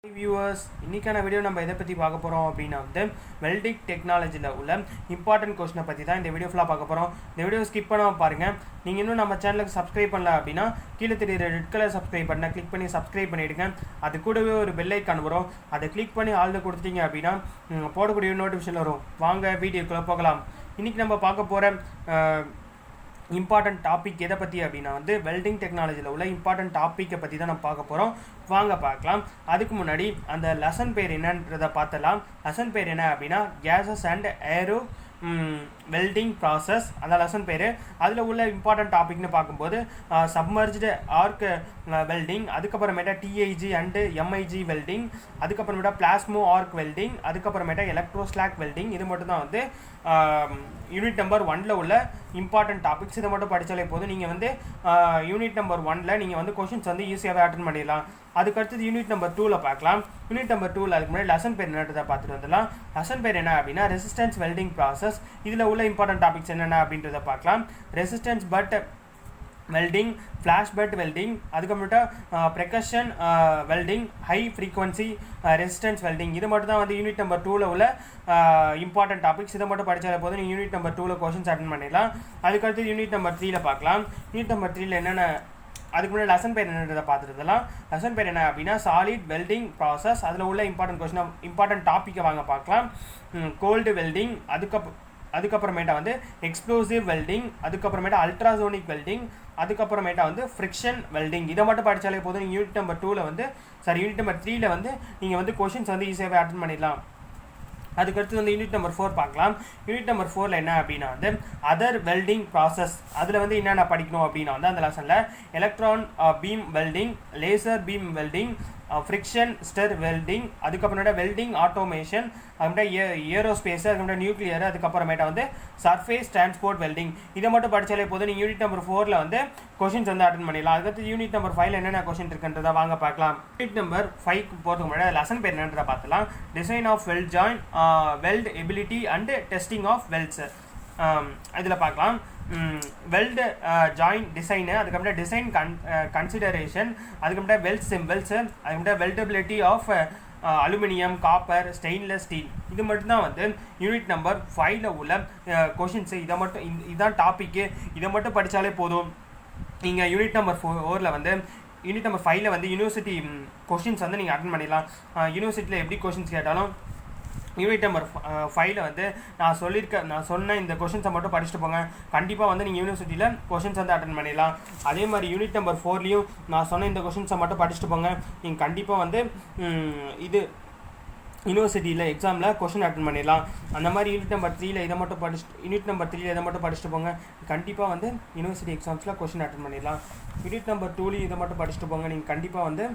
Viewers, இன்னைக்கான video நம்ம எதை பற்றி பார்க்க போகிறோம் அப்படின்னா வெல்டிங் டெக்னாலஜியில் உள்ள இம்பார்ட்டன்ட் கொஸ்டினை பற்றி தான் இந்த வீடியோ ஃபுல்லாக பார்க்க போகிறோம். இந்த வீடியோ ஸ்கிப் பண்ணாமல் பாருங்கள். நீங்கள் இன்னும் நம்ம சேனலுக்கு சப்ஸ்கிரைப் பண்ணல அப்படின்னா கீழே தெரியுற ரெட் கலர் சப்ஸ்கிரைப் பண்ண கிளிக் பண்ணி சப்ஸ்கிரைப் பண்ணிவிடுங்க. அது கூடவே ஒரு பெல் ஐக்கான் வரும், அதை கிளிக் பண்ணி ஆல்ரெடி கொடுத்துட்டீங்க அப்படின்னா போடக்கூடிய நோட்டிஃபிகேஷன் வரும். வாங்க வீடியோக்குள்ளே போகலாம். இன்றைக்கி நம்ம பார்க்க போகிற இம்பார்ட்டன்ட் டாபிக் எதை பற்றி அப்படின்னா வெல்டிங் டெக்னாலஜியில் உள்ள இம்பார்ட்டன்ட் டாப்பிக்கை பற்றி தான் நம்ம பார்க்க போகிறோம். வாங்க பார்க்கலாம். அதுக்கு முன்னாடி அந்த லெசன் பேர் என்னன்றதை பார்த்தலாம். லெசன் பேர் என்ன அப்படின்னா gases and aero welding process, அந்த லெசன் பேர். அதில் உள்ள இம்பார்ட்டன்ட் டாபிக்னு பார்க்கும்போது சப்மர்ஜ்டு ஆர்க் வெல்டிங், அதுக்கப்புறமேட்டா டிஐஜி அண்டு எம்ஐஜி வெல்டிங், அதுக்கப்புறமேட்டா பிளாஸ்மோ ஆர்க் வெல்டிங், அதுக்கப்புறமேட்டா எலக்ட்ரோஸ்லாக் வெல்டிங். இது மட்டும் தான் யூனிட் நம்பர் 1ல் உள்ள இம்பார்ட்டன்ட் டாபிக்ஸ். இதை மட்டும் படித்தாலே போதும். நீங்கள் யூனிட் நம்பர் 1ல் நீங்கள் கொஷின்ஸ் ஈஸியாகவே அட்டன் பண்ணிடலாம். அதுக்கடுத்தது யூனிட் நம்பர் 2ல் பார்க்கலாம். யூனிட் நம்பர் 2ல் அதுக்கு முன்னாடி லெசன் பேர் என்னன்றதை பார்த்துட்டு வந்துடலாம். லெசன் பேர் என்ன அப்படின்னா ரெசிஸ்டன்ஸ் வெல்டிங் ப்ராசஸ். இதில் உள்ள இம்பார்ட்டன்ட் டாபிக்ஸ் என்னென்ன அப்படின்றத பார்க்கலாம். Resistance butt welding, flash butt welding, அதுக்கப்புறமேட்டா percussion welding, high frequency resistance welding. இது மட்டும் தான் யூனிட் நம்பர் 2ல் உள்ள இம்பார்ட்டன்ட் டாபிக்ஸ். இதை மட்டும் படித்தாலே போதும், நீங்கள் யூனிட் நம்பர் 2ல் கொஷின்ஸ் அட்டன் பண்ணிடலாம். அதுக்கடுத்து யூனிட் நம்பர் 3ல் பார்க்கலாம். யூனிட் நம்பர் 3ல் என்னென்ன, அதுக்கு முன்னாடி லெசன் பேர் என்னன்றதை பார்த்துருந்தலாம். லெசன் பேர் என்ன அப்படின்னா சாலிட் வெல்டிங் ப்ராசஸ். அதில் உள்ள இம்பார்ட்டன்ட் டாப்பிக்கை வாங்க பார்க்கலாம். கோல்டு வெல்டிங், அதுக்கப்புறமேட்டா எக்ஸ்ப்ளோசிவ் வெல்டிங், அதுக்கப்புறமேட்டா அல்ட்ராசோனிக் வெல்டிங், அதுக்கப்புறமேட்டா ஃப்ரிக்ஷன் வெல்டிங். இதை மட்டும் படித்தாலே போதும். நீங்கள் யூனிட் நம்பர் 2ல் யூனிட் நம்பர் 3ல் நீங்கள் கொஷின்ஸ் ஈஸியாகவே அட்டன் பண்ணிடலாம். அதுக்கடுத்து யூனிட் நம்பர் 4 பார்க்கலாம். யூனிட் நம்பர் 4ல் என்ன அப்படின்னா அதர் வெல்டிங் ப்ராசஸ். அதில் என்னென்ன படிக்கணும் அப்படின்னா அந்த லெசனில் electron beam welding, laser beam welding, friction stir welding, அதுக்கப்புறமேட்டா வெல்டிங் ஆட்டோமேஷன், அதுக்கப்புறமேட்டா ஏரோஸ்பேஸ், அதுக்கப்புறம் நியூக்ளியர், அதுக்கப்புறமேட்டா சர்ஃபேஸ் டிரான்ஸ்போர்ட் வெல்டிங். இதை மட்டும் படித்தாலே போதும். நீங்கள் யூனிட் நம்பர் 4ல் கொஷின்ஸ் அட்டன் பண்ணிடலாம். அதுக்கடுத்து யூனிட் நம்பர் 5ல் என்னென்ன கொஷின் இருக்குன்றதை வாங்க பார்க்கலாம். யூனிட் நம்பர் 5க்கு போகிறதுக்கு முன்னாடி லெசன் பேர் என்னன்றதை பார்த்துலாம். Design of weld joint, weld ability and testing of welds. இதில் பார்க்கலாம். வெல்டு ஜாயின் டிசைனு, அதுக்கப்புறம் டிசைன் கன்சிடரேஷன், அதுக்கப்புறம் வெல்ட் சிம்பிள்ஸு, அதுக்கப்புறம் weldability of aluminium, copper, stainless steel. இது மட்டும்தான் யூனிட் நம்பர் 5ல் உள்ள கொஷின்ஸு. இதுதான் டாப்பிக்கு. இதை மட்டும் படித்தாலே போதும். நீங்கள் unit number 4ல் unit number 5ல் university questions நீங்கள் அட்டன் பண்ணிடலாம். யூனிவர்சிட்டியில் எப்படி கொஷின்ஸ் கேட்டாலும் யூனிட் நம்பர் 5ல் நான் சொன்ன இந்த கொஷின்ஸை மட்டும் படிச்சுட்டு போங்க. கண்டிப்பாக நீங்கள் யூனிவர்சிட்டியில் கொஷின்ஸ் அட்டன் பண்ணிடலாம். அதே மாதிரி யூனிட் நம்பர் 4லேயும் நான் சொன்ன இந்த கொஷின்ஸை மட்டும் படிச்சுட்டு போங்க. நீங்கள் கண்டிப்பாக இது யூனிவர்சிட்டியில் எக்ஸாமில் கொஷின் அட்டன் பண்ணிடலாம். அந்த மாதிரி யூனிட் நம்பர் 3ல் இதை மட்டும் படிச்சுட்டு போங்க. கண்டிப்பாக யூனிவர்சிட்டி எக்ஸாம்ஸில் கொஷின் அட்டன் பண்ணிடலாம். யூனிட் நம்பர் 2லேயும் இதை மட்டும் படிச்சுட்டு போங்க. நீங்கள் கண்டிப்பாக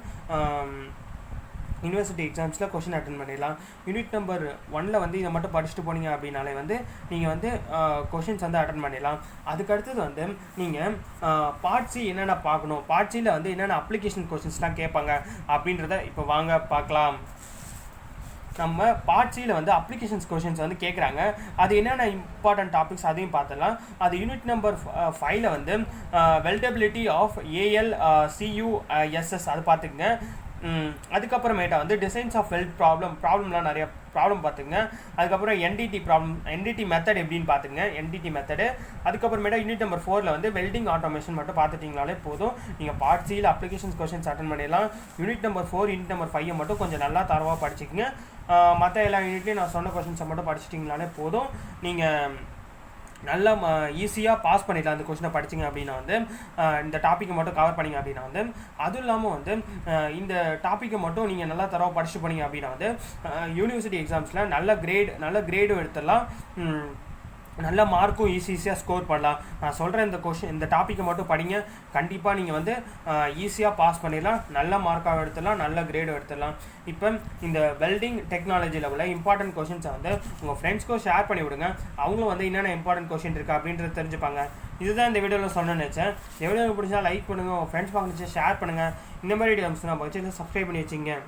யூனிவர்சிட்டி எக்ஸாம்ஸில் கொஷின் அட்டன் பண்ணிடலாம். யூனிட் நம்பர் 1ல் இதை மட்டும் படிச்சுட்டு போனீங்க அப்படின்னாலே நீங்கள் கொஷின்ஸ் அட்டன் பண்ணிடலாம். அதுக்கடுத்தது நீங்கள் பார்ட் சி என்னென்ன பார்க்கணும், பார்ட் சியில் என்னென்ன அப்ளிகேஷன் கொஷின்ஸ்லாம் கேட்பாங்க அப்படின்றத இப்போ வாங்க பார்க்கலாம். நம்ம பார்ட் சியில் அப்ளிகேஷன்ஸ் கொஷின்ஸ் கேட்குறாங்க. அது என்னென்ன இம்பார்ட்டன்ட் டாபிக்ஸ் அதையும் பார்த்துடலாம். அது யூனிட் நம்பர் 5ல் வெல்டபிலிட்டி ஆஃப் ஏஎல் சியூஎஸ்எஸ் அது பார்த்துக்குங்க. அதுக்கப்புறமேட்டா டிசைன்ஸ் ஆஃப் வெல்ட் ப்ராப்ளம்லாம் நிறைய ப்ராப்ளம் பார்த்துங்க. அதுக்கப்புறம் என்டிடி மெத்தட் எப்படின்னு பார்த்துங்க, என்டிடி மெத்தடு. அதுக்கப்புறமேட்டா யூனிட் நம்பர் 4ல் வெல்டிங் ஆட்டோமேஷன் மட்டும் பார்த்துட்டிங்கனாலே போதும். நீங்கள் பார்ட் சியில் அப்ளிகேஷன்ஸ் கொஷின்ஸ் அட்டன் பண்ணிடலாம். யூனிட் நம்பர் 4 யூனிட் நம்பர் 5 மட்டும் கொஞ்சம் நல்லா தரவாக படிச்சுக்கோங்க. மற்ற எல்லா யூனிட்லேயும் நான் சொன்ன கொஷின்ஸை மட்டும் படிச்சிட்டிங்கனாலே போதும். நீங்கள் நல்லா ஈஸியாக பாஸ் பண்ணிடலாம். அந்த கொஷினை படிச்சிங்க அப்படின்னா இந்த டாப்பிக்கை மட்டும் கவர் பண்ணிங்க அப்படின்னா அதுவும் இல்லாமல் இந்த டாப்பிக்கை மட்டும் நீங்கள் நல்லா தரவாக படிச்சுட்டு போனீங்க அப்படின்னா யூனிவர்சிட்டி எக்ஸாம்ஸில் நல்ல கிரேடும் எடுத்துடலாம். நல்ல மார்க்கும் ஈஸியாக ஸ்கோர் பண்ணலாம். நான் சொல்கிற இந்த டாப்பிக்கை மட்டும் படிங்க. கண்டிப்பாக நீங்கள் ஈஸியாக பாஸ் பண்ணிடலாம். நல்ல மார்க்காக எடுத்துடலாம், நல்ல கிரேடும் எடுத்துடலாம். இப்போ இந்த வெல்டிங் டெக்னாலஜியில் உள்ள இம்பார்ட்டன்ட் கொஷின்ஸை உங்கள் ஃப்ரெண்ட்ஸ்க்கும் ஷேர் பண்ணி விடுங்க. அவங்களும் என்னென்ன இம்பார்ட்டன்ட் கொஷின் இருக்குது அப்படின்றத தெரிஞ்சுப்பாங்க. இதுதான் இந்த வீடியோவில் சொன்னேன்னு நினச்சேன். இந்த வீடியோ பிடிச்சா லைக் பண்ணுங்கள், உங்கள் ஃப்ரெண்ட்ஸ் பார்க்க ஷேர் பண்ணுங்கள். இந்த மாதிரி வீடியோஸ் நான் சப்ஸ்கிரைப் பண்ணி வச்சுங்க.